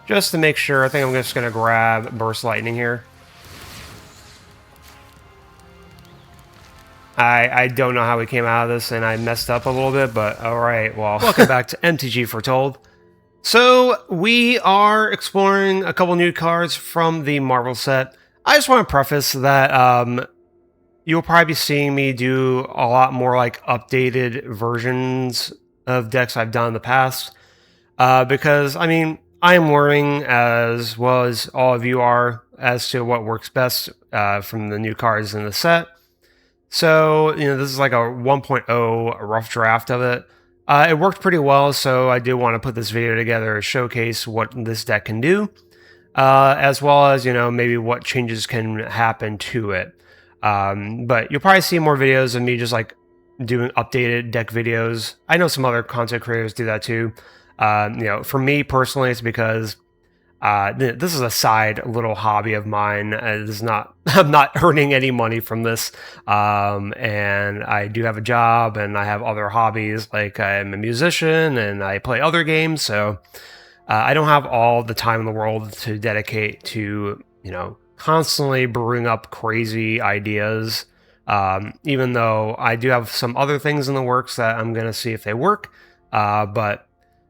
Just to make sure, I think I'm just going to grab Burst Lightning here. I don't know how we came out of this, and I messed up a little bit, but alright, well, welcome back to MTG Foretold. So, we are exploring a couple new cards from the Marvel set. I just want to preface that you'll probably be seeing me do a lot more like updated versions of decks I've done in the past. Because, I mean, I am learning as well as all of you are as to what works best from the new cards in the set. So, this is like a 1.0 rough draft of it. It worked pretty well, so I do want to put this video together to showcase what this deck can do, as well as, maybe what changes can happen to it. But you'll probably see more videos of me just like doing updated deck videos. I know some other content creators do that too. For me personally, it's because this is a side little hobby of mine. I'm not earning any money from this, and I do have a job and I have other hobbies, like I'm a musician and I play other games, so I don't have all the time in the world to dedicate to, constantly brewing up crazy ideas, even though I do have some other things in the works that I'm going to see if they work, but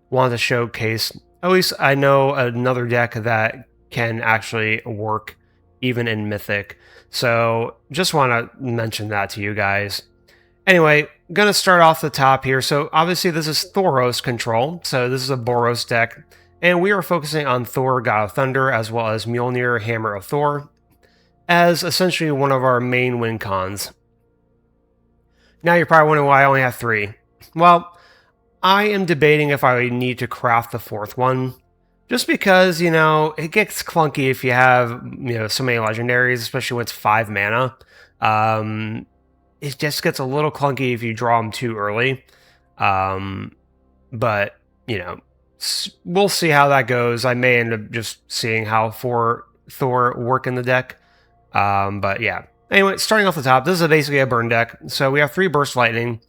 wanted to showcase, at least I know another deck that can actually work even in Mythic. So just want to mention that to you guys. Anyway, going to start off the top here. So obviously this is Boros Control. So this is a Boros deck. And we are focusing on Thor, God of Thunder, as well as Mjölnir, Hammer of Thor, as essentially one of our main win cons. Now you're probably wondering why I only have 3. Well, I am debating if I need to craft the 4th one, just because, it gets clunky if you have, so many legendaries, especially when it's 5 mana. It just gets a little clunky if you draw them too early. But, we'll see how that goes. I may end up just seeing how Thor work in the deck. But yeah. Anyway, starting off the top, this is basically a burn deck. So we have 3 Burst Lightning.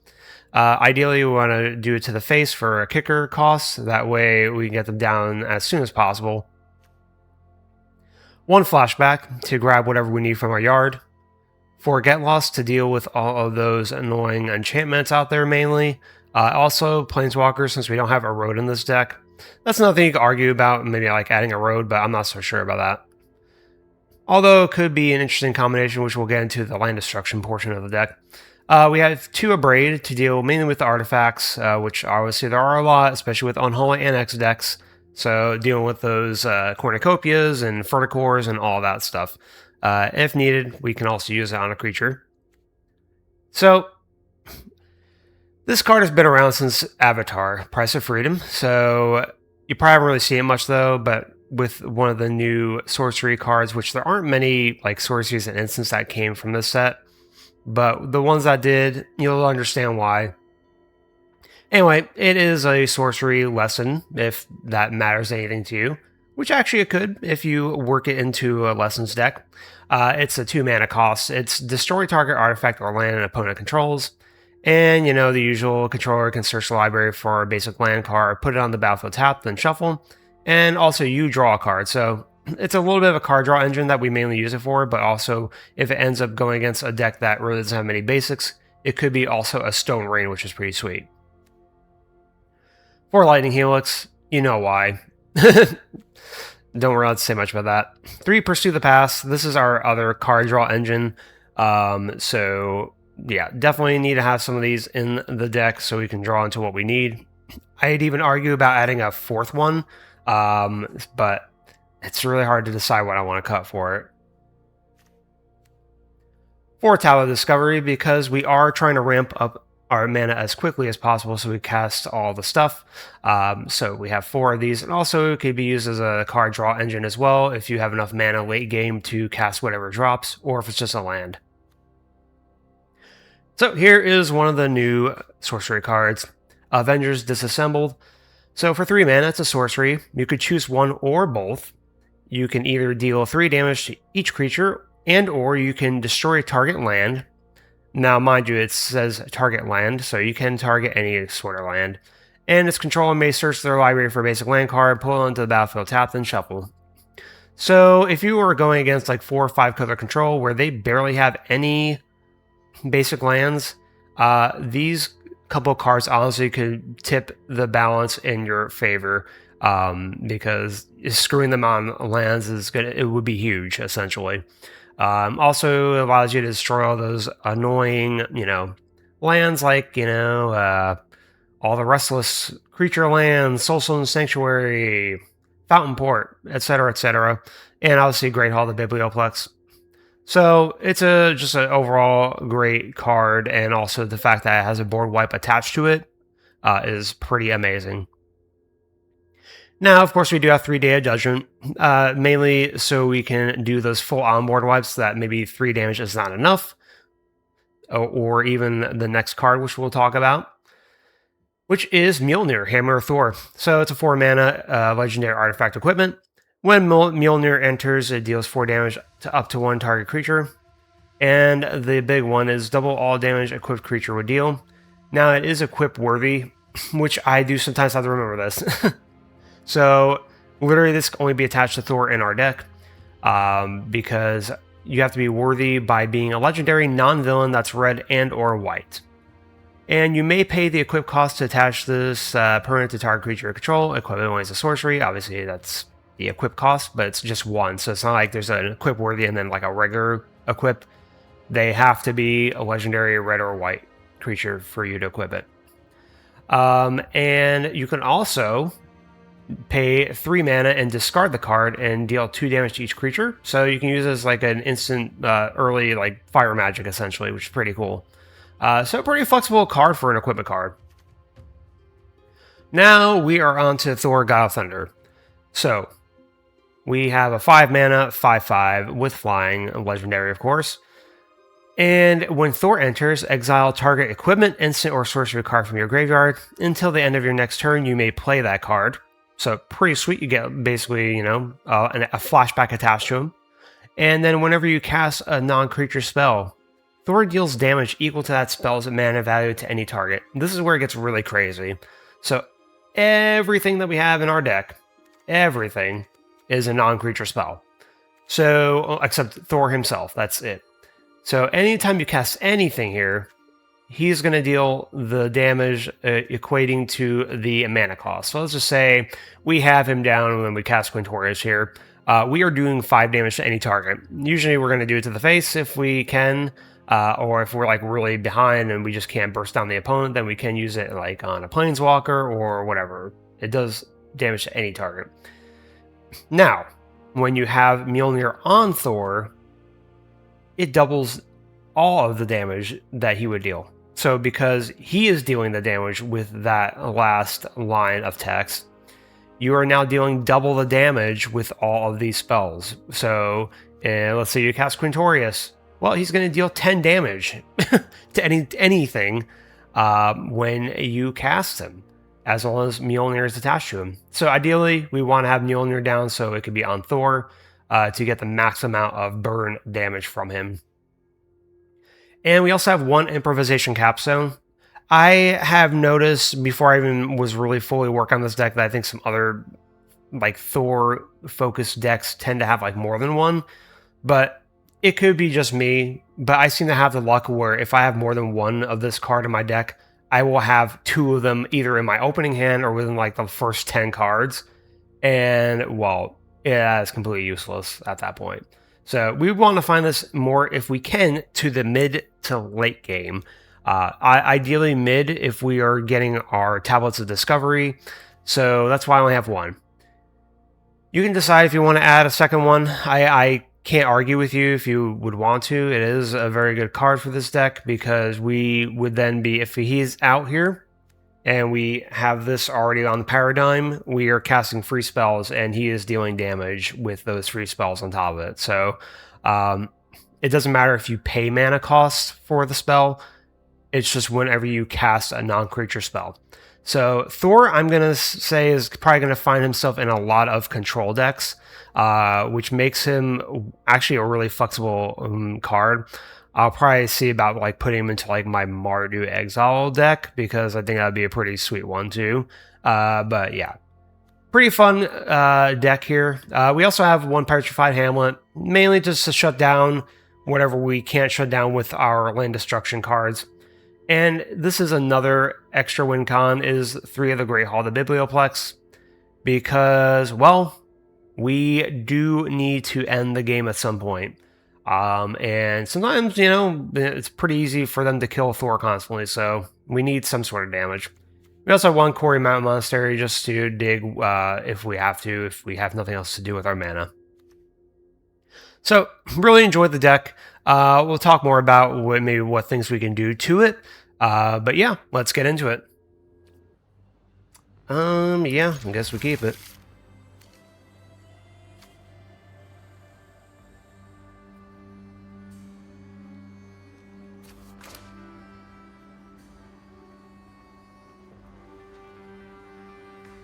Ideally, we want to do it to the face for a kicker cost. That way, we can get them down as soon as possible. 1 Flashback to grab whatever we need from our yard. 4 Get Lost to deal with all of those annoying enchantments out there mainly. Also, Planeswalkers, since we don't have a road in this deck. That's another thing you could argue about, maybe like adding a road, but I'm not so sure about that. Although it could be an interesting combination, which we'll get into the land destruction portion of the deck. We have 2 Abrade to deal mainly with the artifacts, which obviously there are a lot, especially with Unholy Annex decks. So dealing with those cornucopias and verticores and all that stuff. If needed, we can also use it on a creature. So this card has been around since Avatar, Price of Freedom. So you probably haven't really seen it much though, but with one of the new sorcery cards, which there aren't many like sorceries and instants that came from this set. But the ones that did, you'll understand why. Anyway, it is a sorcery lesson, if that matters anything to you. Which actually it could, if you work it into a lessons deck. It's a 2 mana cost. It's destroy target artifact or land an opponent controls. And, the usual controller can search the library for a basic land card, put it on the battlefield tap, then shuffle. And also you draw a card, so it's a little bit of a card draw engine that we mainly use it for, but also if it ends up going against a deck that really doesn't have many basics, it could be also a Stone Rain, which is pretty sweet. 4 Lightning Helix, you know why. Don't really have to say much about that. 3 Pursue the Past, this is our other card draw engine. So yeah, definitely need to have some of these in the deck so we can draw into what we need. I'd even argue about adding a 4th one, but it's really hard to decide what I want to cut for it. 4 Tower Discovery, because we are trying to ramp up our mana as quickly as possible so we cast all the stuff. So we have 4 of these, and also it could be used as a card draw engine as well if you have enough mana late game to cast whatever drops, or if it's just a land. So here is one of the new sorcery cards, Avengers Disassembled. So for 3 mana, it's a sorcery. You could choose one or both. You can either deal 3 damage to each creature, and or you can destroy target land. Now, mind you, it says target land, so you can target any sort of land. and its controller may search their library for a basic land card, pull it into the battlefield tapped, then shuffle. So if you were going against like 4 or 5 color control where they barely have any basic lands, these couple cards honestly could tip the balance in your favor, because screwing them on lands is good. It would be huge, essentially. Also allows you to destroy all those annoying, lands like, all the restless creature lands, Soulstone Sanctuary, Fountain Port, etc., and obviously Great Hall of the Biblioplex. So it's just an overall great card, and also the fact that it has a board wipe attached to it is pretty amazing. Now, of course, we do have 3 Day of Judgment, mainly so we can do those full on-board wipes that maybe 3 damage is not enough, or even the next card, which we'll talk about, which is Mjölnir, Hammer of Thor. So it's a 4 mana legendary artifact equipment. When Mjölnir enters, it deals 4 damage to up to 1 target creature. And the big one is double all damage equipped creature would deal. Now, it is equip worthy, which I do sometimes have to remember this. So, literally, this can only be attached to Thor in our deck, because you have to be worthy by being a legendary non-villain that's red and or white. And you may pay the equip cost to attach this permanent to target creature you control. Equipment only is a sorcery. Obviously, that's the equip cost, but it's just one. So it's not like there's an equip worthy and then like a regular equip. They have to be a legendary red or white creature for you to equip it. And you can also pay 3 mana and discard the card and deal 2 damage to each creature. So you can use it as like an instant early like fire magic, essentially, which is pretty cool. So a pretty flexible card for an equipment card. Now we are on to Thor, God of Thunder. So we have a 5 mana, 5/5 with flying, legendary of course. And when Thor enters, exile target equipment, instant, or sorcery card from your graveyard. Until the end of your next turn, you may play that card. So pretty sweet. You get basically, a flashback attached to him. And then whenever you cast a non-creature spell, Thor deals damage equal to that spell's mana value to any target. This is where it gets really crazy. So everything that we have in our deck, everything is a non-creature spell. So, except Thor himself, that's it. So anytime you cast anything here, he's going to deal the damage equating to the mana cost. So let's just say we have him down when we cast Quintorius here. We are doing 5 damage to any target. Usually we're going to do it to the face if we can, or if we're like really behind and we just can't burst down the opponent, then we can use it like on a Planeswalker or whatever. It does damage to any target. Now, when you have Mjölnir on Thor, it doubles all of the damage that he would deal. So because he is dealing the damage with that last line of text, you are now dealing double the damage with all of these spells. So let's say you cast Quintorius. Well, he's going to deal 10 damage to anything when you cast him, as long as Mjölnir is attached to him. So ideally, we want to have Mjölnir down so it could be on Thor to get the max amount of burn damage from him. And we also have 1 improvisation capstone. I have noticed before I even was really fully working on this deck that I think some other like Thor focused decks tend to have like more than 1, but it could be just me. But I seem to have the luck where if I have more than 1 of this card in my deck, I will have 2 of them either in my opening hand or within like the first 10 cards. And well, yeah, it's completely useless at that point. So we want to find this more, if we can, to the mid to late game. Ideally mid if we are getting our Tablets of Discovery. So that's why I only have 1. You can decide if you want to add a second one. I can't argue with you if you would want to. It is a very good card for this deck because we would then be, if he's out here, and we have this already on the paradigm, we are casting free spells, and he is dealing damage with those free spells on top of it. So it doesn't matter if you pay mana costs for the spell. It's just whenever you cast a non-creature spell. So Thor, I'm going to say, is probably going to find himself in a lot of control decks, which makes him actually a really flexible card. I'll probably see about like putting him into like my Mardu Exile deck because I think that'd be a pretty sweet one too. But yeah, pretty fun deck here. We also have one Petrified Hamlet, mainly just to shut down whatever we can't shut down with our land destruction cards. And this is another extra win con, is 3 of the Great Hall, the Biblioplex, because, well, we do need to end the game at some point. And sometimes, you know, it's pretty easy for them to kill Thor constantly, so we need some sort of damage. We also have one Quarry Mountain Monastery just to dig if we have to, if we have nothing else to do with our mana. So, really enjoyed the deck. We'll talk more about maybe what things we can do to it. But yeah, let's get into it. Yeah, I guess we keep it.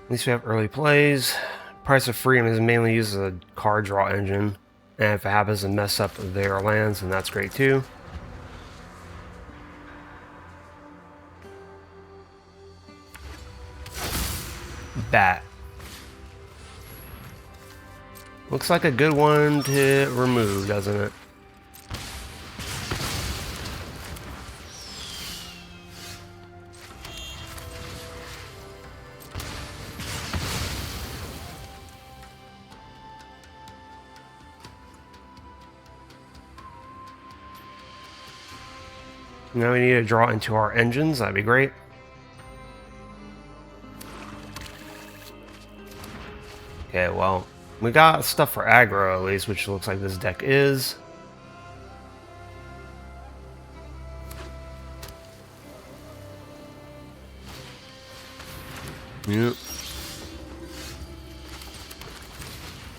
At least we have early plays. Price of Freedom is mainly used as a card draw engine. And if it happens to mess up their lands, then that's great too. Bat. Looks like a good one to remove, doesn't it? Now we need to draw into our engines, that'd be great. Okay, well, we got stuff for aggro at least, which looks like this deck is. Yep.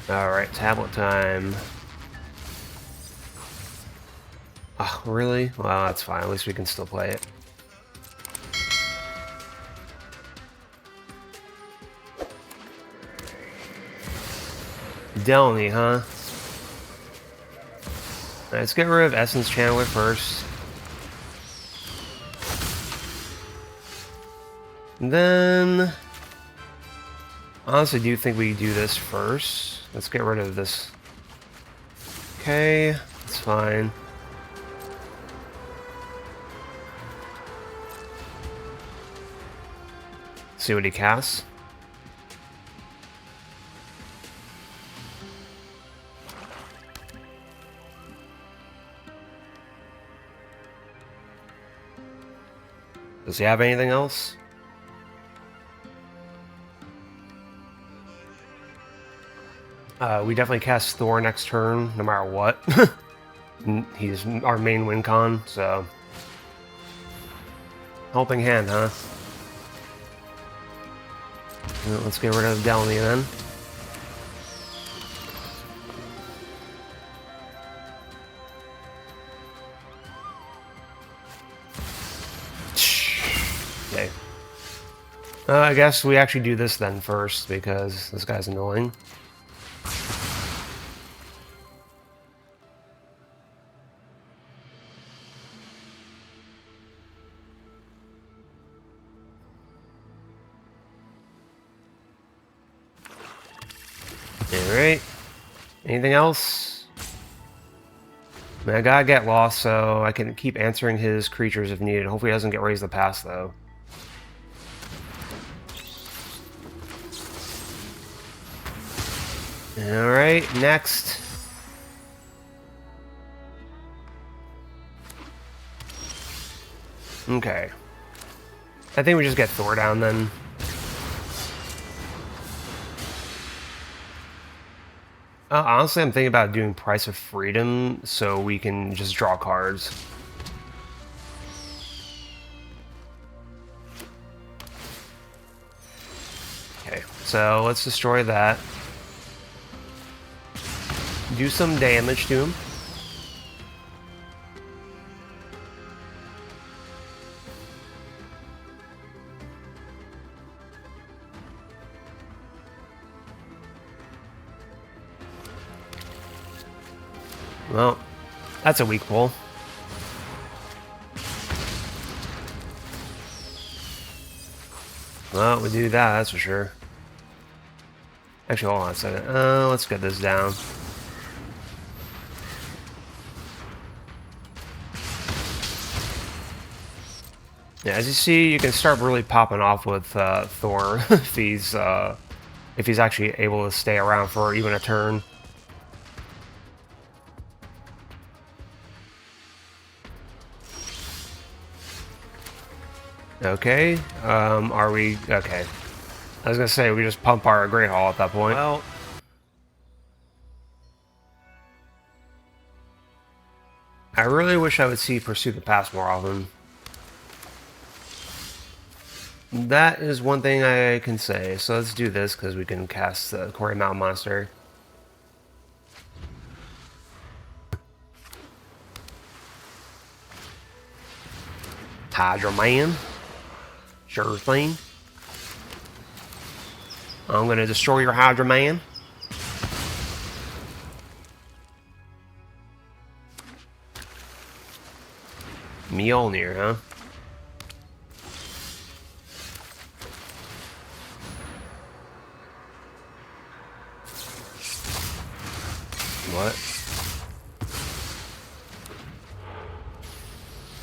Alright, tablet time. Oh, really? Well, that's fine. At least we can still play it. Mjölnir, huh? Let's get rid of Essence Channeler first. And then... honestly, do you think we do this first? Let's get rid of this. Okay, that's fine. See what he casts. Does he have anything else? We definitely cast Thor next turn, no matter what. He's our main win con, so... helping hand, huh? Well, let's get rid of Mjölnir then. Okay. I guess we actually do this then first, because this guy's annoying. Alright. Anything else? I mean, I gotta get lost so I can keep answering his creatures if needed. Hopefully he doesn't get raised the pass, though. Alright, next. Okay. I think we just get Thor down then. Honestly, I'm thinking about doing Price of Freedom so we can just draw cards. Okay, so let's destroy that. Do some damage to him. Well, that's a weak pull. Well, we do that, that's for sure. Actually, hold on a second. Let's get this down. Yeah, as you see, you can start really popping off with Thor if he's actually able to stay around for even a turn. Okay. Are we okay? I was gonna say we just pump our Great Hall at that point. Well, I really wish I would see Pursue the Past more often. That is one thing I can say. So let's do this because we can cast the Quarry Mountain Monster. Hydra Man. Sure thing. I'm gonna destroy your Hydra Man. Mjölnir, huh? What?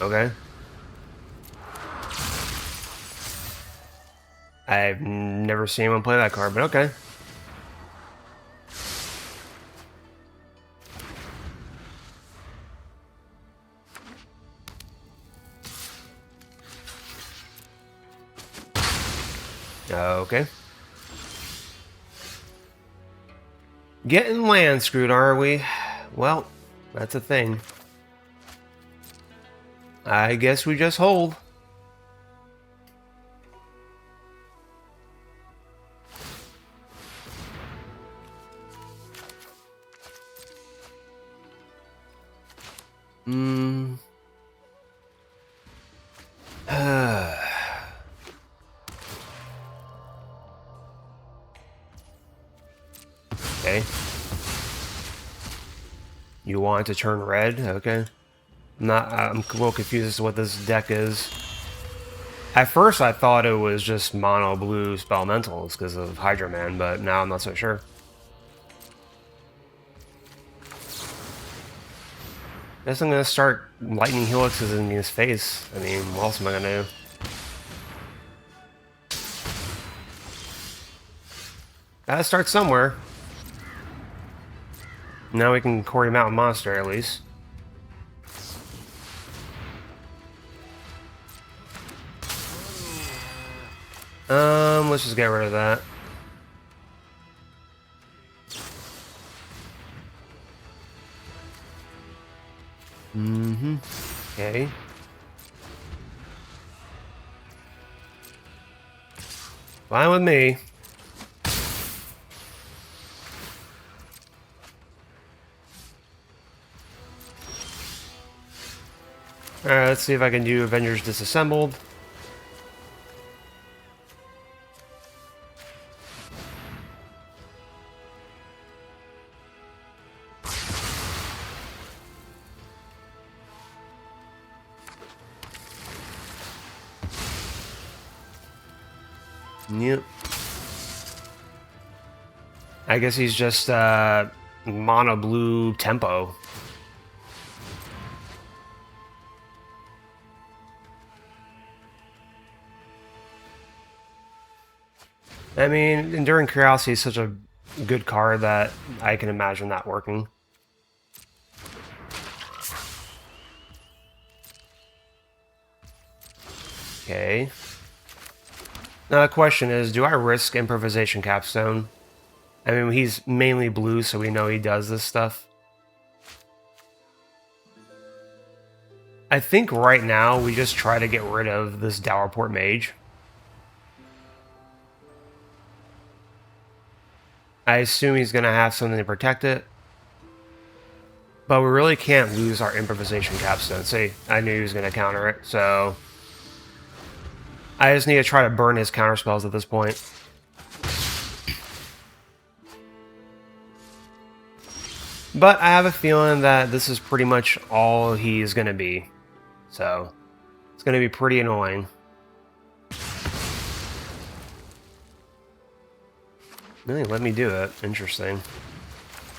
Okay. I've never seen anyone play that card, but okay. Okay. Getting land screwed, are we? Well, that's a thing. I guess we just hold. Okay. You want to turn red? Okay. I'm a little confused as to what this deck is. At first I thought it was just mono blue Spellmentals because of Hydra Man, but now I'm not so sure. Guess I'm gonna start lightning helixes in his face. I mean, what else am I gonna do? Gotta start somewhere. Now we can Quarry Mountain Monster at least. Let's just get rid of that. Okay. Fine with me. Alright, let's see if I can do Avengers Disassembled. Yep. I guess he's just mono blue tempo. I mean, Enduring Curiosity is such a good card that I can imagine that working. Okay. Now the question is, do I risk Improvisation Capstone? I mean, he's mainly blue, so we know he does this stuff. I think right now we just try to get rid of this Dowerport Mage. I assume he's going to have something to protect it. But we really can't lose our Improvisation Capstone. See, I knew he was going to counter it, so I just need to try to burn his counterspells at this point. But I have a feeling that this is pretty much all he's going to be. So, it's going to be pretty annoying. Really let me do it. Interesting.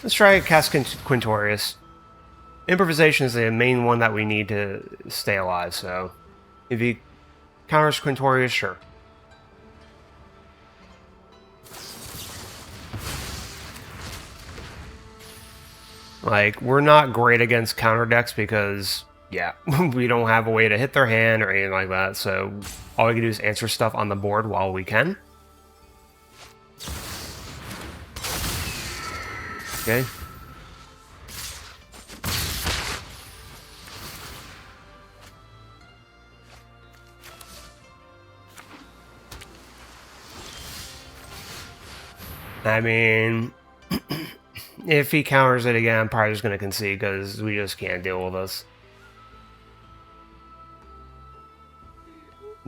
Let's try cast Quintorius. Improvisation is the main one that we need to stay alive, so if he counters Quintorius, sure. Like, we're not great against counter decks because, yeah, we don't have a way to hit their hand or anything like that, so all we can do is answer stuff on the board while we can. Okay. I mean, if he counters it again, I'm probably just going to concede because we just can't deal with this.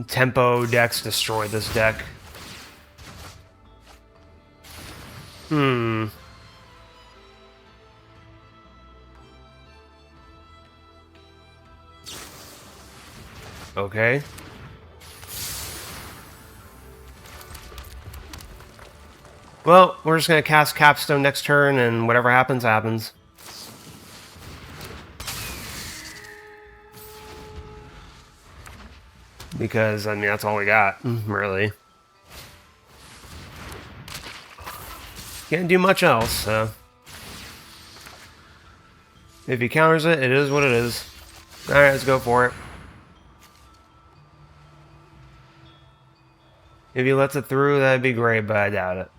Tempo decks destroy this deck. Okay. Well, we're just going to cast Capstone next turn, and whatever happens, happens. Because, I mean, that's all we got, really. Can't do much else, so... If he counters it, it is what it is. Alright, let's go for it. If he lets it through, that'd be great, but I doubt it.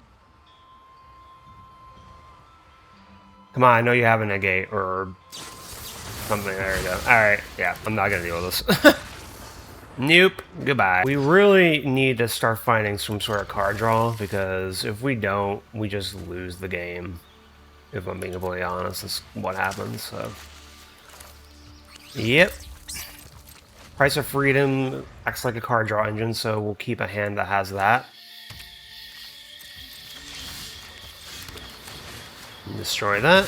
Come on, I know you have a negate, or something. There you go. Alright, yeah, I'm not gonna deal with this. Nope, goodbye. We really need to start finding some sort of card draw, because if we don't, we just lose the game. If I'm being completely honest, that's what happens, so... Yep. Price of Freedom acts like a card draw engine, so we'll keep a hand that has that. Destroy that.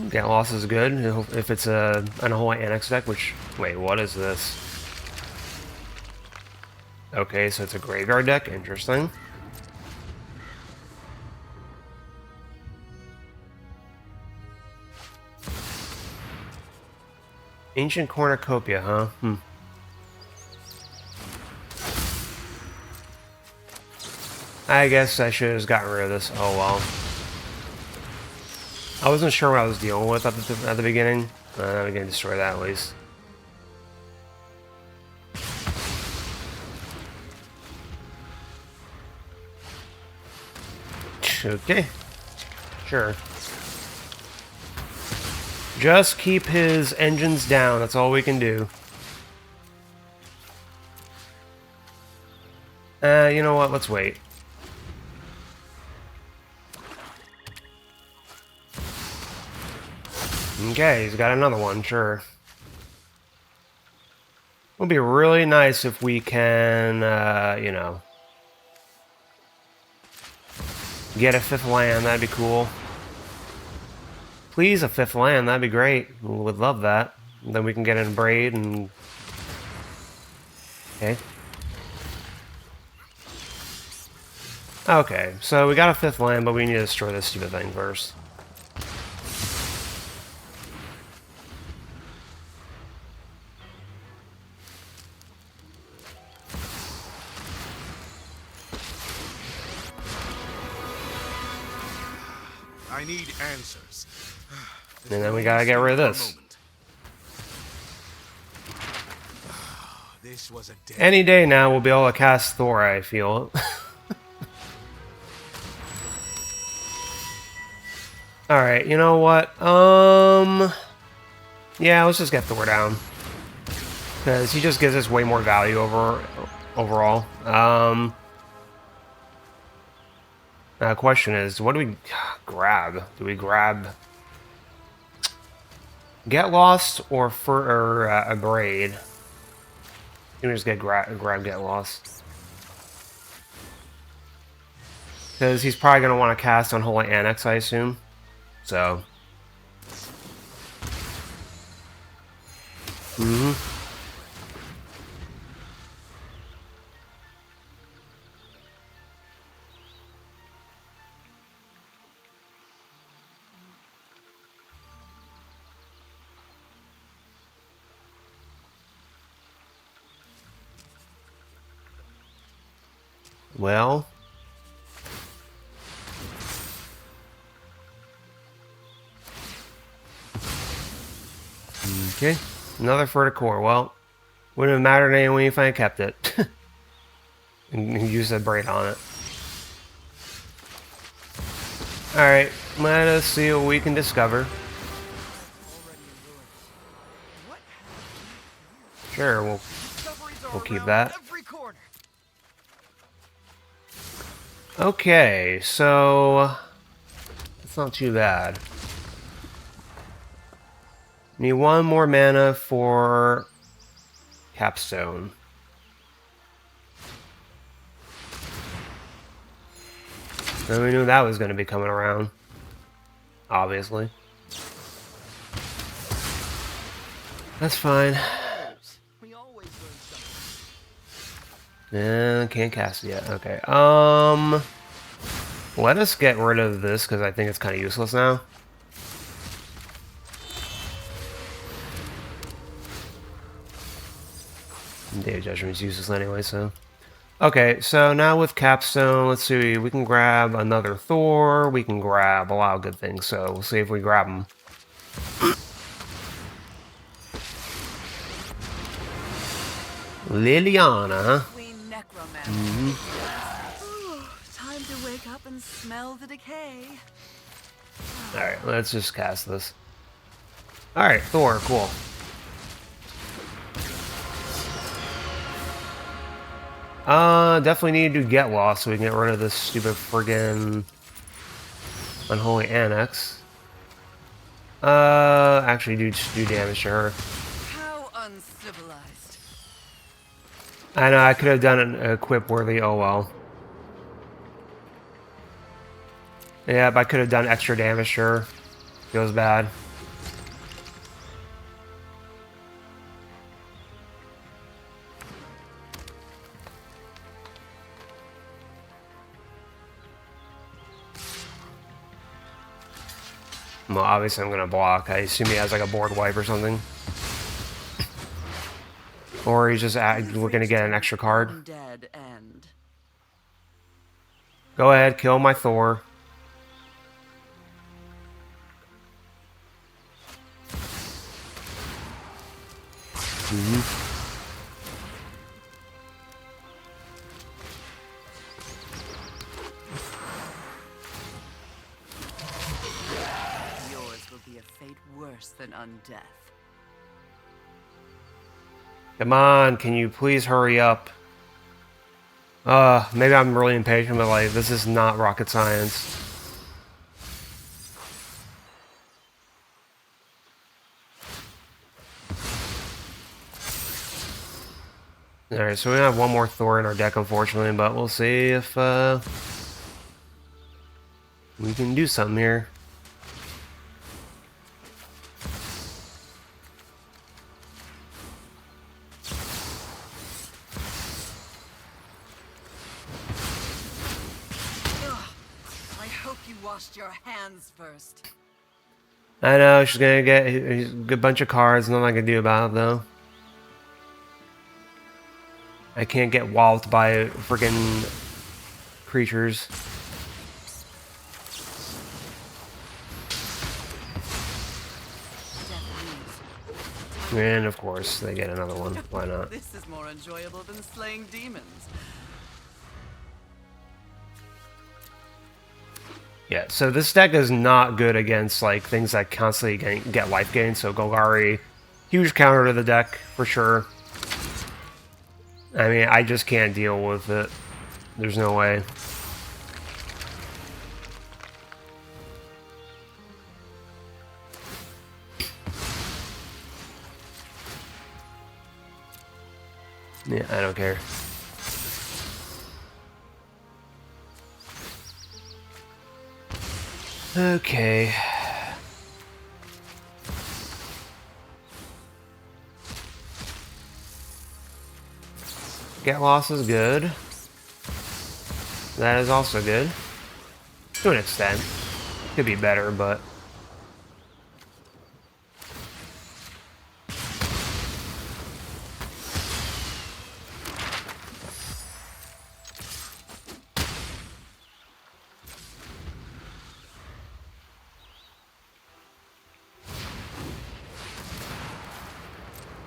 Get loss is good if it's an Unholy Annex deck, which... Wait, what is this? Okay, so it's a graveyard deck. Interesting. Ancient Cornucopia, huh? I guess I should have just gotten rid of this. Oh well. I wasn't sure what I was dealing with at the beginning. Now we can destroy that at least. Okay. Sure. Just keep his engines down. That's all we can do. You know what? Let's wait. Okay, he's got another one, sure. It'll be really nice if we can, you know, get a 5th land. That'd be cool. Please, a 5th land. That'd be great. We would love that. Then we can get in Braid and... Okay. Okay, so we got a 5th land, but we need to destroy this stupid thing first. I need answers. And then we gotta get rid of this. This was a day. Any day now we'll be able to cast Thor, I feel. Alright, you know what? Yeah, let's just get Thor down. Because he just gives us way more value overall. Question is, what do we grab? Do we grab Get Lost or a Braid? Can we just grab Get Lost? Because he's probably going to want to cast Unholy Annex, I assume. So. Mm-hmm. Well. Okay. Another Foretold. Well, wouldn't have mattered anyway if I kept it. And used a braid on it. Alright, let us see what we can discover. Sure, we'll keep that. Okay, so that's not too bad. Need one more mana for Capstone. And we knew that was going to be coming around. Obviously. That's fine. Yeah, can't cast it yet. Okay. Let us get rid of this because I think it's kind of useless now. Day of Judgment is useless anyway, so. Okay, so now with Capstone, let's see, we can grab another Thor, we can grab a lot of good things, so we'll see if we grab them. Liliana, huh? Ooh, time to wake up and smell the decay. Alright, let's just cast this. Alright, Thor, cool. Definitely need to get lost so we can get rid of this stupid friggin' Unholy Annex. Actually do damage to her. How uncivilized. I know, I could have done an equip worthy, oh well. Yeah, but I could have done extra damage to her. Feels bad. Well, obviously I'm gonna block. I assume he has like a board wipe or something. Or he's just looking to get an extra card. Go ahead, kill my Thor. Yours will be a fate worse than undeath. Come on, can you please hurry up? Maybe I'm really impatient, but like, this is not rocket science. Alright, so we have one more Thor in our deck, unfortunately, but we'll see if, we can do something here. I hope you washed your hands first. I know, she's gonna get a good bunch of cards, nothing I can do about it, though. I can't get walloped by friggin' creatures. And of course, they get another one. Why not? This is more enjoyable than slaying demons. Yeah, so this deck is not good against like things that constantly get life gain. So Golgari, huge counter to the deck for sure. I mean, I just can't deal with it. There's no way. Yeah, I don't care. Okay. Get loss is good. That is also good. To an extent. Could be better, but...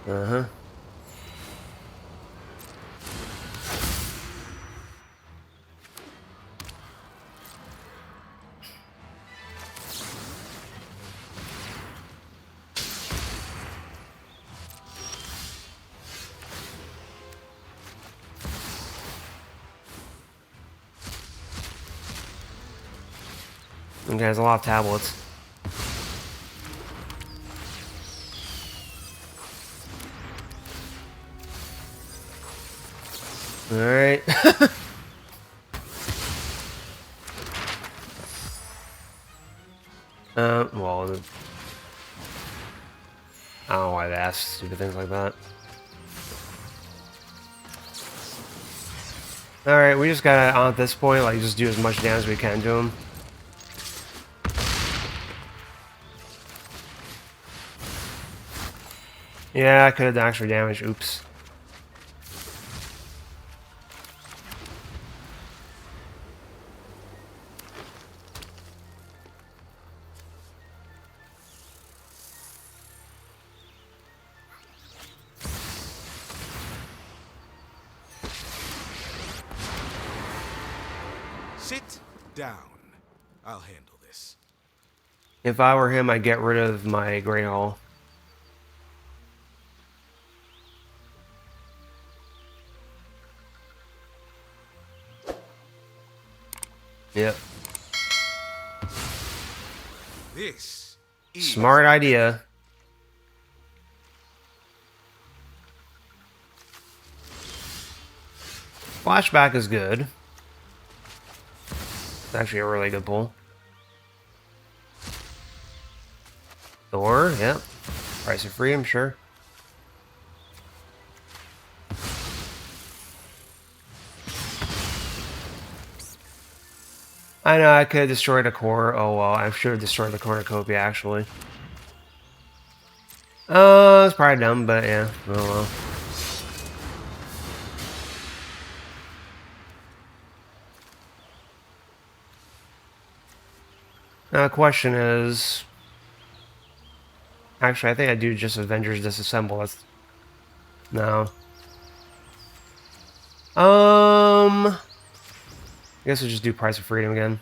Uh-huh. Okay, there's a lot of tablets. Alright. Well, I don't know why they ask stupid things like that. Alright, we just gotta, at this point, like, just do as much damage as we can to him. Yeah, I could have done extra damage. Oops. Sit down. I'll handle this. If I were him, I'd get rid of my Great Hall. Yep. This is Smart idea. Flashback is good. It's actually a really good pull. Thor, yep. Price of Freedom, sure. I know, I could have destroyed a core. Oh well, I should have destroyed the cornucopia actually. It's probably dumb, but yeah, oh well. Now the question is... Actually, I think I do just Avengers Disassemble. That's... No. I guess we'll just do Price of Freedom again.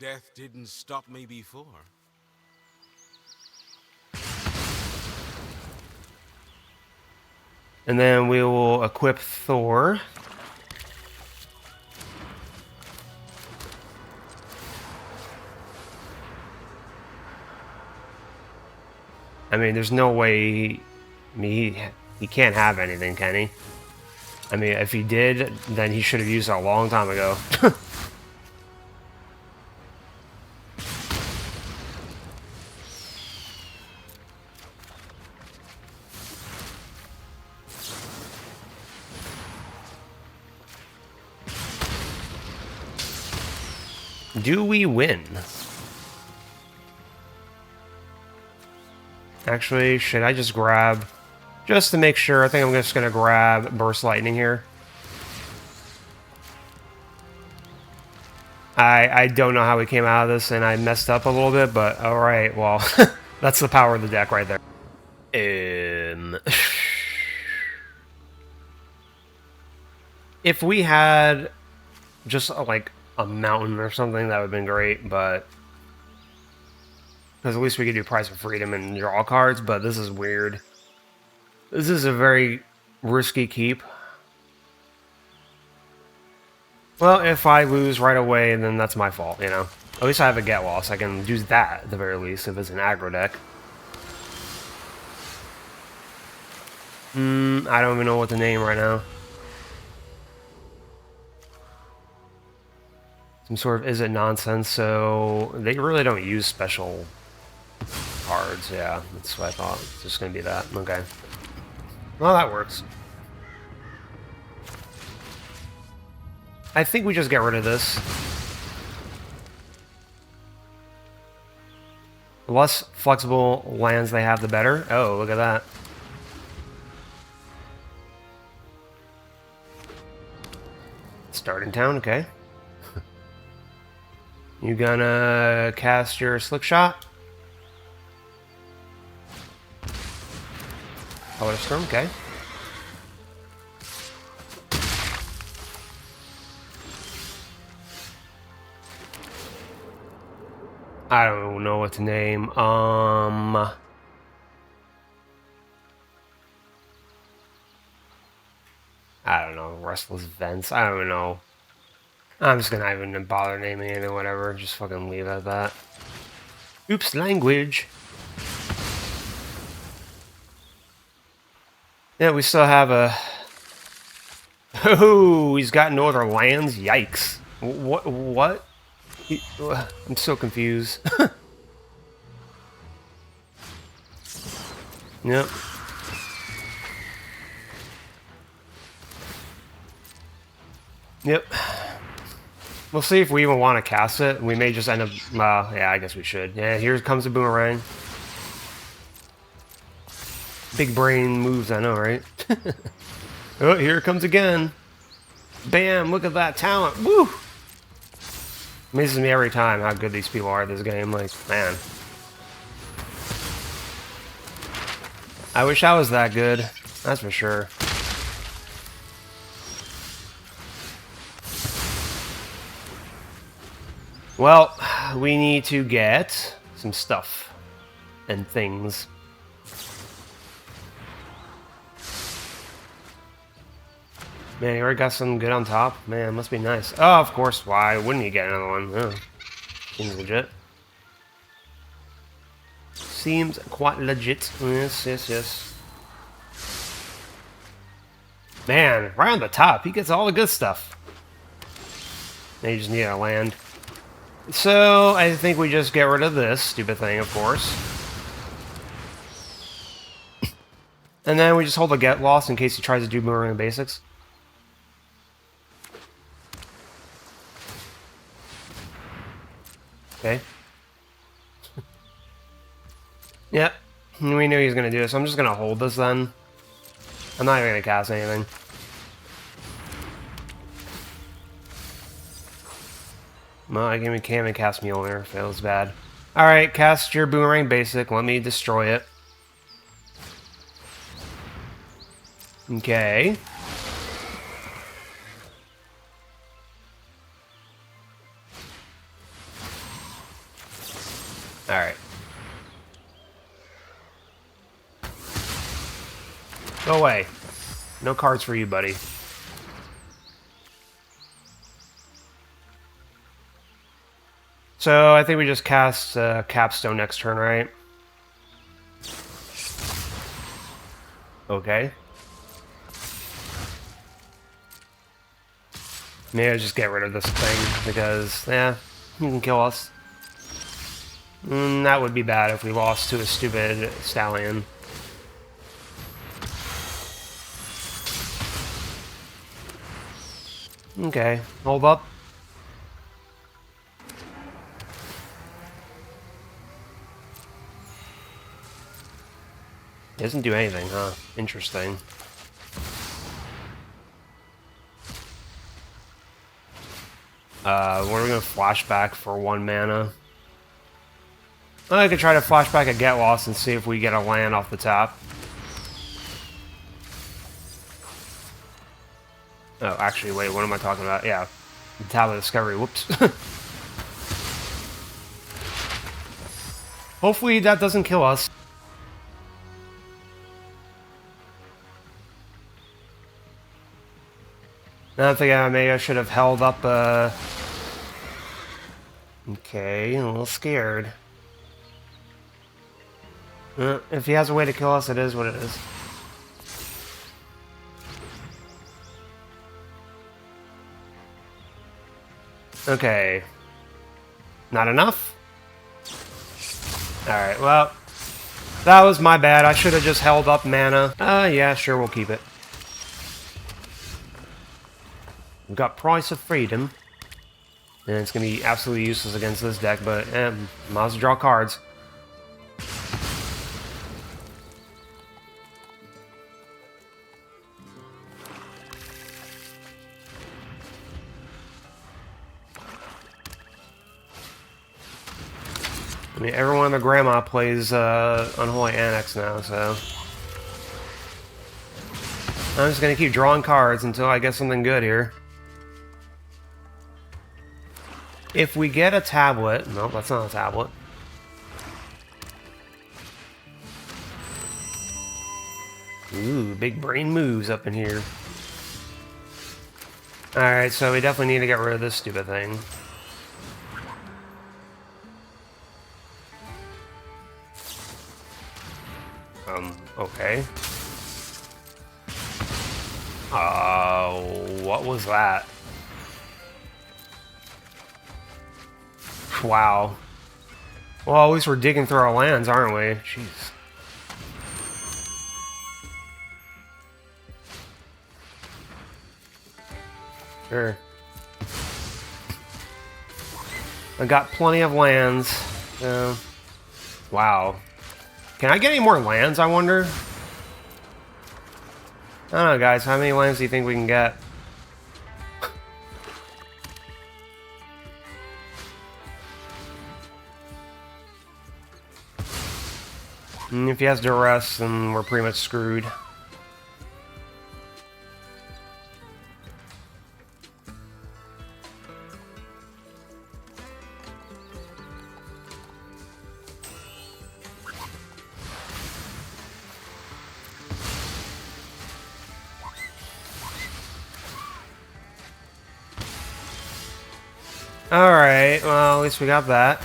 death didn't stop me before. And then we will equip Thor. I mean, there's no way... I mean, he can't have anything, can he? I mean, if he did, then he should have used it a long time ago. Do we win? Actually, should I just grab... Just to make sure, I think I'm just going to grab Burst Lightning here. I don't know how we came out of this, and I messed up a little bit, but alright, well, that's the power of the deck right there. If we had just, like, a mountain or something, that would have been great, but... Because at least we could do Price of Freedom and draw cards, but this is weird. This is a very risky keep. Well, if I lose right away, then that's my fault, you know? At least I have a get loss. I can use that, at the very least, if it's an aggro deck. I don't even know what to name right now. some sort of Izzet nonsense, so they really don't use special cards. Yeah, that's what I thought. It's just going to be that. Okay. Well, that works. I think we just get rid of this. The less flexible lands they have, the better. Oh, look at that. Start in town, okay. You gonna cast your Slick Shot? Color Storm, okay. I don't know what to name. I don't know. Restless Vents. I don't know. I'm just gonna even bother naming it or whatever. Just fucking leave it at that. Oops, language. Yeah, we still have a... Oh, he's got no other lands? Yikes. What? I'm so confused. Yep. Yep. We'll see if we even want to cast it. We may just end up... yeah, I guess we should. Yeah, here comes the boomerang. Big brain moves, I know, right? Oh, here it comes again. Bam, look at that talent. Woo! Amazes me every time how good these people are at this game. Like, man. I wish I was that good. That's for sure. Well, we need to get some stuff and things. Man, you already got some good on top? Man, must be nice. Oh, of course. Why wouldn't you get another one? Oh, seems legit. Seems quite legit. Yes, yes, yes. Man, right on the top. He gets all the good stuff. Now you just need a land. So, I think we just get rid of this stupid thing, of course. And then we just hold the get lost in case he tries to do Boomerang Basics. Okay. Yep. We knew he was going to do this, so I'm just going to hold this then. I'm not even going to cast anything. Well, I can't even cast Mjolnir if it was bad. Alright, cast your Boomerang Basic. Let me destroy it. Okay. Alright. Go away. No cards for you, buddy. So, I think we just cast Capstone next turn, right? Okay. Maybe I'll just get rid of this thing, because, yeah, he can kill us. That would be bad if we lost to a stupid stallion. Okay, hold up. Doesn't do anything, huh? Interesting. We're gonna flashback for 1 mana. I could try to flashback a Get Lost and see if we get a land off the top. Oh, actually, wait, what am I talking about? Yeah, the Tab of Discovery, whoops. Hopefully that doesn't kill us. Now I'm thinking maybe I should have held up, Okay, a little scared. If he has a way to kill us, it is what it is. Okay. Not enough? Alright, well, that was my bad. I should have just held up mana. Yeah, sure, we'll keep it. We've got Price of Freedom. And it's going to be absolutely useless against this deck, but might as well draw cards. I mean, everyone and their grandma plays Unholy Annex now, so... I'm just gonna keep drawing cards until I get something good here. If we get a tablet... No, that's not a tablet. Ooh, big brain moves up in here. Alright, so we definitely need to get rid of this stupid thing. Okay. What was that? Wow. Well, at least we're digging through our lands, aren't we? Jeez. Sure. I got plenty of lands. Wow. Can I get any more lands, I wonder? I don't know, guys. How many lands do you think we can get? And if he has duress, then we're pretty much screwed. Alright, well, at least we got that.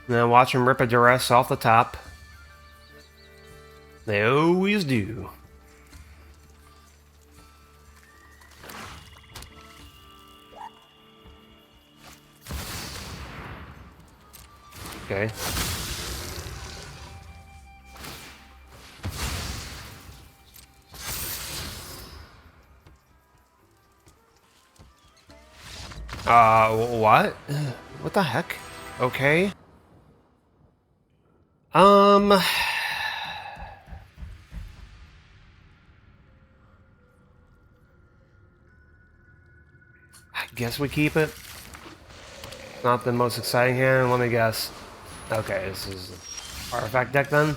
Now watch him rip a duress off the top. They always do. Okay. What? What the heck? Okay. I guess we keep it. Not the most exciting hand, let me guess. Okay, this is artifact deck then.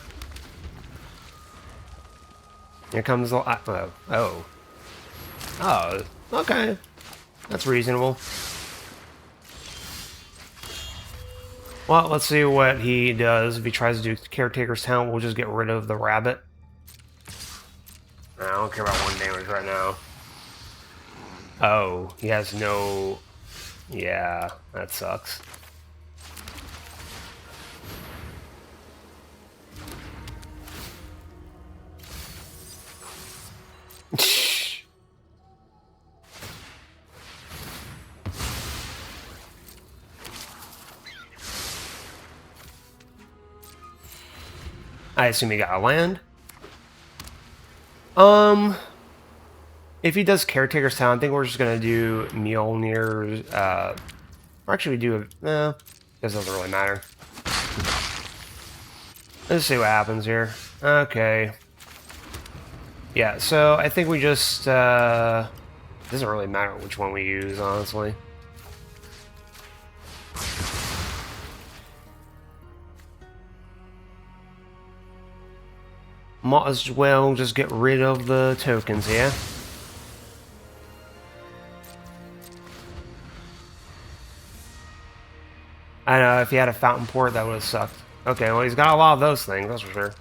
Here comes the... Oh, okay. That's reasonable. Well, let's see what he does. If he tries to do Caretaker's Talent, we'll just get rid of the rabbit. I don't care about 1 damage right now. Oh, he has no... Yeah, that sucks. I assume he got a land. If he does Caretaker's Talent, I think we're just gonna do Mjölnir. Or actually, we do. This doesn't really matter. Let's see what happens here. Okay. Yeah. So I think we just. It doesn't really matter which one we use, honestly. Might as well just get rid of the tokens here. I know, if he had a fountain port, that would have sucked. Okay, well, he's got a lot of those things, that's for sure.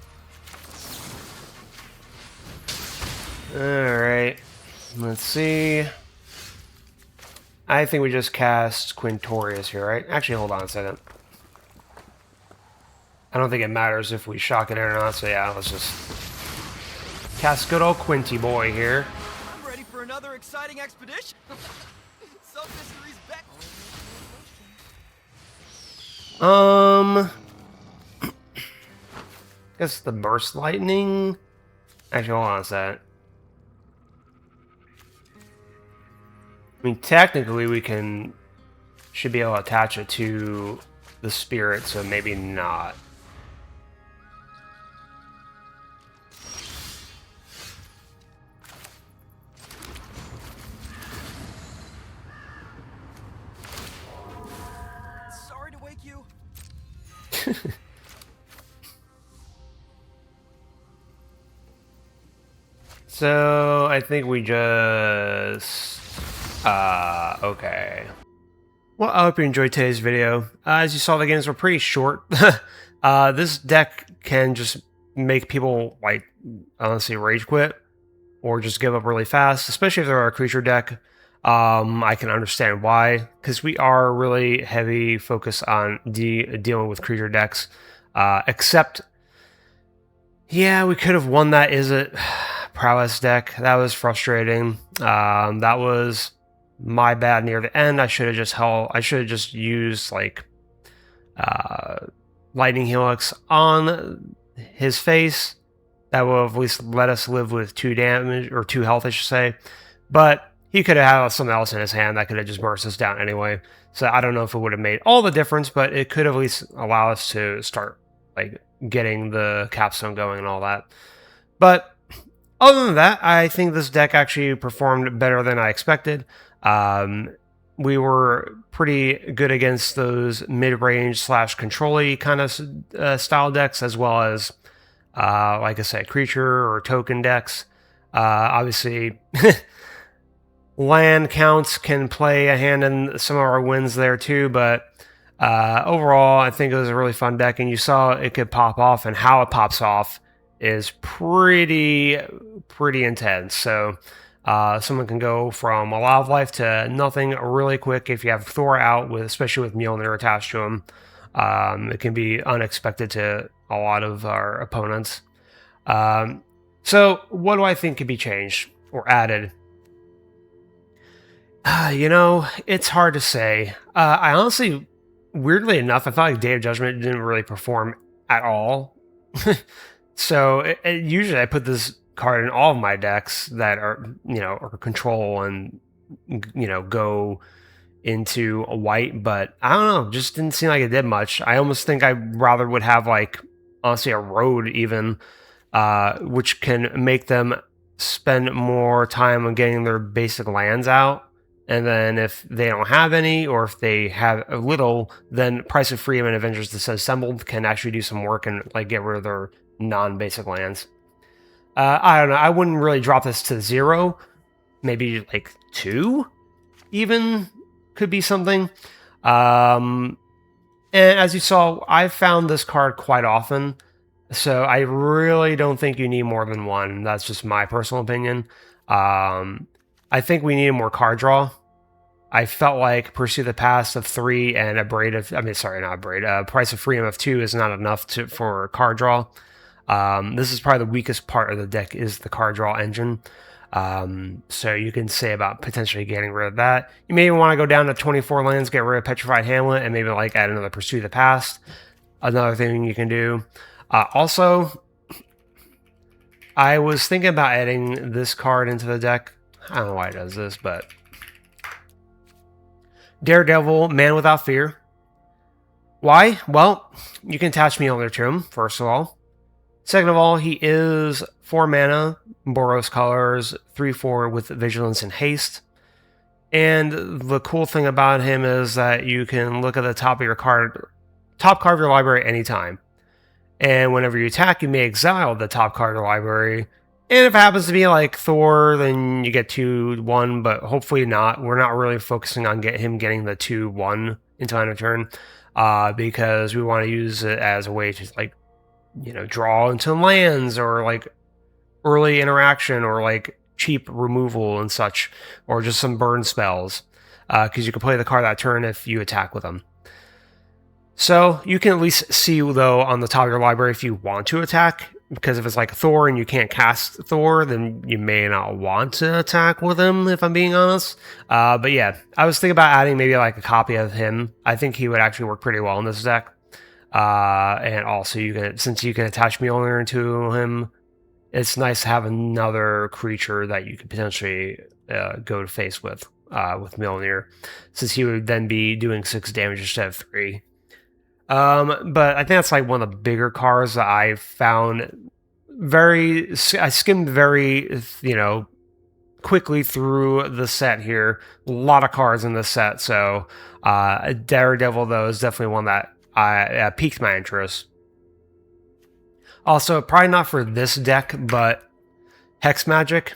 Alright. Let's see. I think we just cast Quintorius here, right? Actually, hold on a second. I don't think it matters if we shock it in or not, so yeah, let's just cast good old Quinty boy here. I'm ready for another exciting expedition. Some mysteries back. Guess the burst lightning. Actually, hold on a sec. I mean, technically, we should be able to attach it to the spirit, so maybe not. Sorry to wake you. So, I think we just... okay. Well, I hope you enjoyed today's video. As you saw, the games were pretty short. This deck can just make people, like, honestly rage quit, or just give up really fast, especially if they're a creature deck. I can understand why, because we are really heavy focused on dealing with creature decks. Except, yeah, we could have won that Izzet Prowess deck. That was frustrating. That was my bad near the end. I should have just used like Lightning Helix on his face. That would have at least let us live with 2 damage, or 2 health, I should say. But he could have had something else in his hand that could have just burst us down anyway. So I don't know if it would have made all the difference, but it could at least allow us to start like getting the capstone going and all that. But other than that, I think this deck actually performed better than I expected. We were pretty good against those mid-range / control-y kind of style decks, as well as, like I said, creature or token decks. Obviously, land counts can play a hand in some of our wins there too, but overall, I think it was a really fun deck, and you saw it could pop off, and how it pops off is pretty intense. So someone can go from a lot of life to nothing really quick if you have Thor out, especially with Mjölnir attached to him. It can be unexpected to a lot of our opponents. So what do I think could be changed or added? It's hard to say. I honestly, weirdly enough, I felt like Day of Judgment didn't really perform at all. So usually I put this card in all of my decks that are, or control and, go into a white, but I don't know, just didn't seem like it did much. I almost think I rather would have, like, honestly, a road even, which can make them spend more time on getting their basic lands out. And then if they don't have any, or if they have a little, then Price of Freedom and Avengers Disassembled can actually do some work and like get rid of their non-basic lands. I don't know. I wouldn't really drop this to 0. Maybe like 2 even could be something. And as you saw, I've found this card quite often. So I really don't think you need more than 1. That's just my personal opinion. I think we need more card draw. I felt like Pursue the Past of 3 and Price of Freedom of 2 is not enough for card draw. This is probably the weakest part of the deck, is the card draw engine. So you can say about potentially getting rid of that. You may even want to go down to 24 lands, get rid of Petrified Hamlet, and maybe like add another Pursue the Past. Another thing you can do. Also, I was thinking about adding this card into the deck. I don't know why it does this, but Daredevil, Man Without Fear. Why? Well, you can attach Mjolnir to him, first of all. Second of all, he is 4 mana, Boros colors, 3/4 with Vigilance and Haste. And the cool thing about him is that you can look at the top card of your library anytime. And whenever you attack, you may exile the top card of your library. And if it happens to be like Thor, then you get 2/1, but hopefully not. We're not really focusing on him getting the 2/1 into end of turn, because we want to use it as a way to, like, draw into lands, or like early interaction, or like cheap removal and such, or just some burn spells, because you can play the card that turn if you attack with them. So you can at least see, though, on the top of your library if you want to attack, because if it's like Thor and you can't cast Thor, then you may not want to attack with him, if I'm being honest. But yeah, I was thinking about adding maybe like a copy of him. I think he would actually work pretty well in this deck. And also, since you can attach Mjolnir to him, it's nice to have another creature that you could potentially go to face with Mjolnir, since he would then be doing 6 damage instead of 3. But I think that's like one of the bigger cards that I found I skimmed very, quickly through the set here. A lot of cards in this set, so Daredevil, though, is definitely one that piqued my interest. Also, probably not for this deck, but Hex Magic.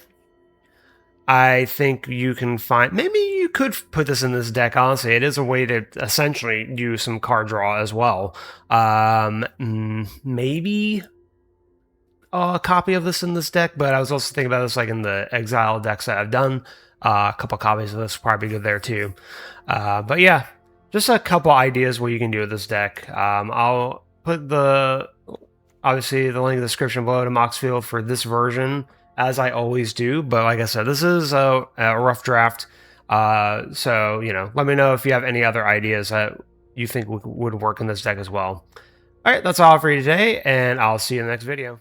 I think you can find... Maybe you could put this in this deck, honestly. It is a way to essentially do some card draw as well. Maybe a copy of this in this deck, but I was also thinking about this like in the Exile decks that I've done. A couple copies of this would probably be good there too. But yeah, just a couple ideas what you can do with this deck. I'll put obviously the link in the description below to Moxfield for this version, as I always do. But like I said, this is a rough draft. So, let me know if you have any other ideas that you think would work in this deck as well. All right, that's all for you today, and I'll see you in the next video.